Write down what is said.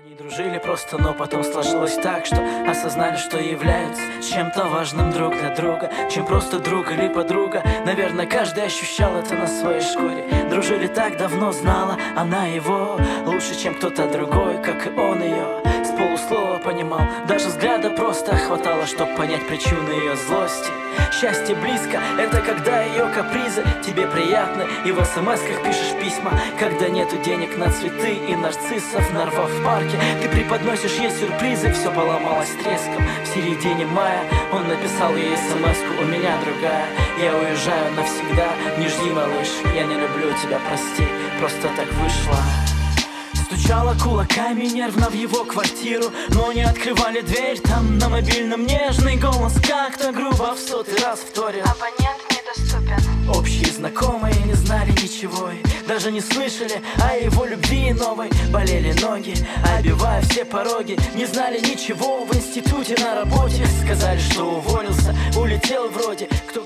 Они дружили просто, но потом сложилось так, что осознали, что являются чем-то важным друг для друга, чем просто друг или подруга. Наверное, каждый ощущал это на своей шкуре. Дружили так давно, знала она его лучше, чем кто-то другой, как и он ее. С полуслова понимал, даже взгляда просто хватало, чтоб понять причины ее злости. Счастье близко, это когда ее капризы тебе приятны, и в смс-ках пишешь письма, когда нету денег на цветы и нарциссов, нарвав в парке. Ты преподносишь ей сюрпризы, все поломалось треском. В середине мая он написал ей смс-ку: у меня другая, я уезжаю навсегда, не жди, малыш, я не люблю тебя, прости, просто так вышло. Стучала кулаками нервно в его квартиру, но не открывали дверь. Там на мобильном нежный голос как-то грубо в 100-й раз вторил: абонент недоступен. Общие знакомые не знали ничего и даже не слышали о его любви новой. Болели ноги, обивая все пороги. Не знали ничего в институте, на работе. Сказали, что уволился, улетел вроде. Кто